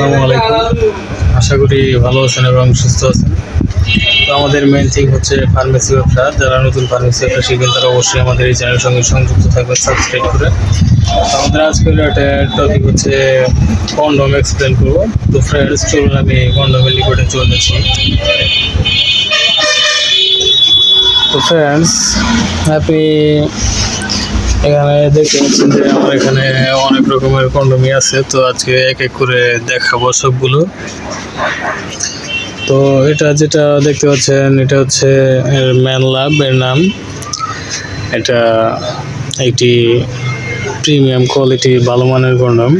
আসসালামু আলাইকুম। আশা করি ভালো আছেন এবং সুস্থ আছেন। তো আমাদের মেইন থিং হচ্ছে ফার্মেসি ব্যবসা। যারা নতুন ফার্মেসি ব্যবসা শিখবেন তারা অবশ্যই আমাদের এই চ্যানেলের সঙ্গে সংযুক্ত থাকবেন সাবস্ক্রাইব করে। তো আমাদের আজকের একটা টপিক হচ্ছে কন্ডম এক্সপ্লেন করবো। তো ফ্রেন্ডস, চলুন আমি কন্ডমের নিকটে চলেছি। তো ফ্রেন্ডস, আপনি এখানে দেখতে পাচ্ছেন যে আমার এখানে অনেক রকমের কন্ডমই আছে। তো আজকে এক এক করে দেখাবো সবগুলো। তো এটা যেটা দেখতে পাচ্ছেন এটা হচ্ছে ম্যান লাভ এর নাম। এটা একটি প্রিমিয়াম কোয়ালিটি ভালো মানের কন্ডম।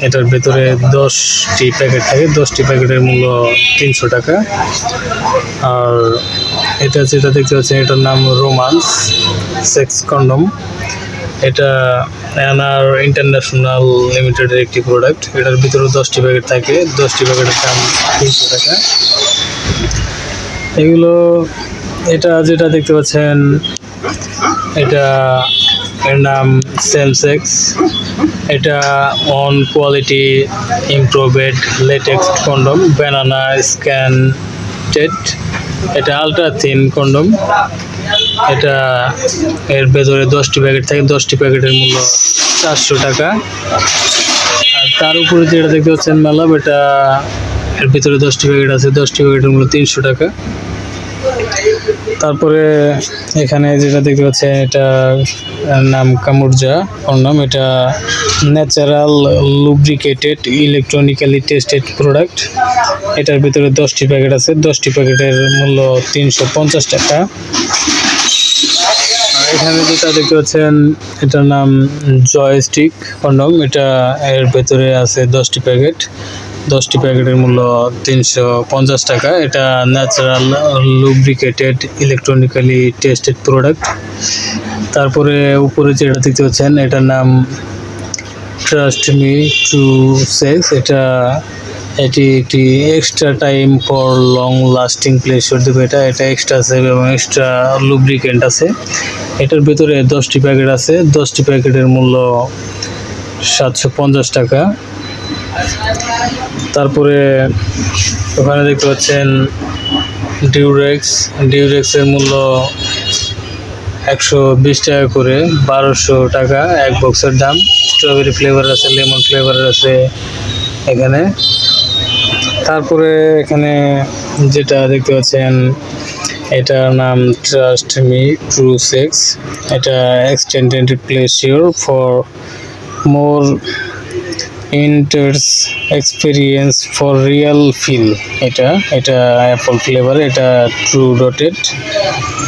এটার ভেতরে 10টি প্যাকেট থাকে। 10টি প্যাকেটের মূল্য 300 টাকা। আর এটা যেটা দেখতে পাচ্ছেন এটার নাম রোমান্স সেক্স কন্ডম। এটা এনআর ইন্টারন্যাশনাল লিমিটেডের একটি প্রোডাক্ট। এটার ভিতরে 10টি প্যাকেট থাকে। 10টি প্যাকেটের দাম 300 টাকা। এগুলো এটা যেটা দেখতে পাচ্ছেন এটা এর নাম সেম সেক্স। এটা অন quality improved latex condom banana scented. এটা আলট্রা থিন কন্ডম। এটা এর ভেতরে 10টি প্যাকেট থাকে। 10টি প্যাকেটের মূল্য 400 টাকা। আর তার উপরে যেটা দেখতে পাচ্ছেন ম্যালাব, এটা এর ভিতরে 10টি প্যাকেট আছে। 10টি প্যাকেটের মূল্য 300 টাকা। তারপরে এখানে যেটা দেখতে পাচ্ছেন এটা নাম কামুরজা কন্ডম। এটা natural lubricated electronically tested product. এটার ভিতরে 10টি প্যাকেট আছে। 10টি প্যাকেটের মূল্য 350 টাকা। এখানে যেটা দেখতে পাচ্ছেন এটার নাম জয়স্টিক কন্ডম। এটা এর ভেতরে আছে 10টি প্যাকেট। 10টি প্যাকেটের মূল্য 350 টাকা। এটা natural lubricated electronically tested product. তারপরে উপরে যেটা দেখতে পাচ্ছেন এটার নাম ট্রাস্ট মি টু সেক্স। এটি একটি extra time for long lasting pleasure দেবে। এটা এক্সট্রা আছে এবং এক্সট্রা লুব্রিকেন্ট আছে। এটার ভিতরে 10টি প্যাকেট আছে। 10টি প্যাকেটের মূল্য 750 টাকা। তারপরে ওখানে দেখতে পাচ্ছেন ডিউরেক্সের মূল্য 120 টাকা করে, 1200 টাকা এক বক্সের দাম। স্ট্রবেরি ফ্লেভার আছে, লেমন ফ্লেভারের আছে এখানে। তারপরে এখানে যেটা দেখতে পাচ্ছেন এটার নাম ট্রাস্ট মি ট্রু সেক্স। এটা extended pleasure for more intense experience for real feel. এটা অ্যাপল ফ্লেভার। এটা ট্রু ডটেড।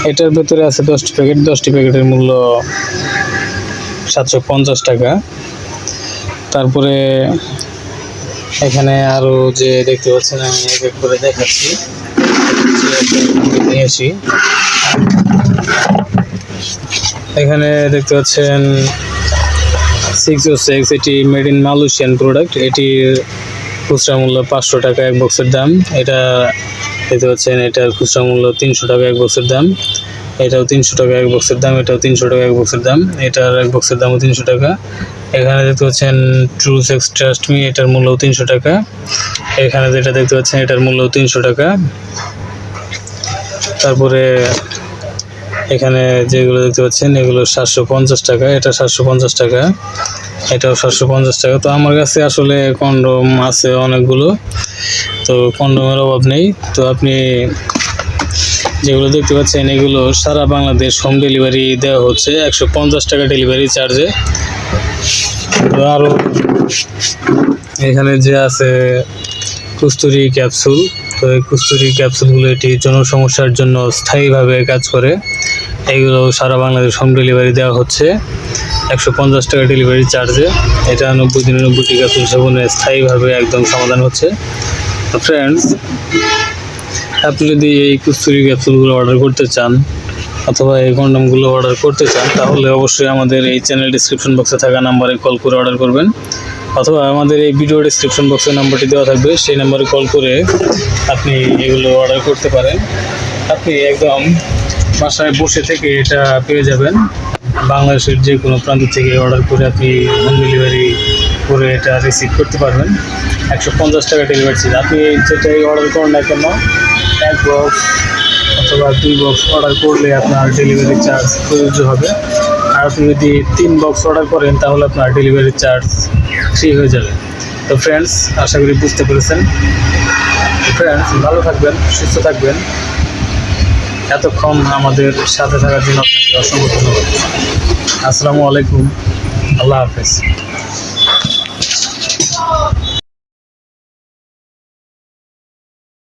এটার ভেতরে আছে 10টি প্যাকেট। 10টি প্যাকেটের মূল্য 750 টাকা। তারপরে এখানে আরও যে দেখতে পাচ্ছেন আমি এক এক করে দেখাচ্ছি। নিয়েছি এখানে দেখতে পাচ্ছেন 606। এটি মেড ইন মালয়েশিয়ান প্রোডাক্ট। এটির খুচরা মূল্য 500 টাকা এক বক্সের দাম। এটা দেখতে পাচ্ছেন এটার খুচরা মূল্য 300 টাকা এক বক্সের দাম। এটাও 300 টাকা এক বক্সের দাম। এটাও 300 টাকা এক বক্সের দাম। এটার এক বক্সের দামও 300 টাকা। এখানে দেখতে পাচ্ছেন ট্রু সেক্স ট্রাস্ট মি, এটার মূল্য 300 টাকা। এখানে যেটা দেখতে পাচ্ছেন এটার মূল্য 300 টাকা। তারপরে এখানে যেগুলো দেখতে পাচ্ছেন এগুলো 750 টাকা। এটা 750 টাকা। এটাও 750 টাকা। তো আমার কাছে আসলে কন্ডম আছে অনেকগুলো, তো কন্ডমের অভাব নেই। তো আপনি যেগুলো দেখতে পাচ্ছেন এগুলো সারা বাংলাদেশ হোম ডেলিভারি দেওয়া হচ্ছে 150 টাকা ডেলিভারি চার্জে। তো আরও এখানে যে আছে কস্তুরী ক্যাপসুল। তো এই কস্তুরী ক্যাপসুলগুলো এটি জনসমস্যার জন্য স্থায়ীভাবে কাজ করে। এগুলো সারা বাংলাদেশ হোম ডেলিভারি দেওয়া হচ্ছে 150 টাকা ডেলিভারি চার্জে। এটা 90 দিনে 90টি ক্যাপসুল সেবনে স্থায়ীভাবে একদম সমাধান হচ্ছে। তো ফ্রেন্ডস, আপনি যদি এই কস্তুরী ক্যাপসুলগুলো অর্ডার করতে চান অথবা এই কন্ডমগুলো অর্ডার করতে চান তাহলে অবশ্যই আমাদের এই চ্যানেল ডিসক্রিপশন বক্সে থাকা নাম্বারে কল করে অর্ডার করবেন, অথবা আমাদের এই ভিডিও ডিসক্রিপশন বক্সে নাম্বারটি দেওয়া থাকবে, সেই নাম্বারে কল করে আপনি এগুলো অর্ডার করতে পারেন। আপনি একদম বাসায় বসে থেকে এটা পেয়ে যাবেন। বাংলাদেশের যে কোনো প্রান্ত থেকে অর্ডার করে আপনি হোম ডেলিভারি করে এটা রিসিভ করতে পারবেন। 150 টাকা ডেলিভারি চার্জ। আপনি যেটাই অর্ডার করেন না কেন, 1 বক্স অথবা 2 বক্স অর্ডার করলে আপনার ডেলিভারি চার্জ প্রযোজ্য হবে। আর আপনি যদি 3 বক্স অর্ডার করেন তাহলে আপনার ডেলিভারি চার্জ ফ্রি হয়ে যাবে। তো ফ্রেন্ডস, আশা করি বুঝতে পেরেছেন। ফ্রেন্ডস, ভালো থাকবেন, সুস্থ থাকবেন। এতক্ষণ আমাদের সাথে থাকার জন্য আপনাকে অসংখ্য ধন্যবাদ। আসসালামু আলাইকুম, আল্লাহ হাফেজ।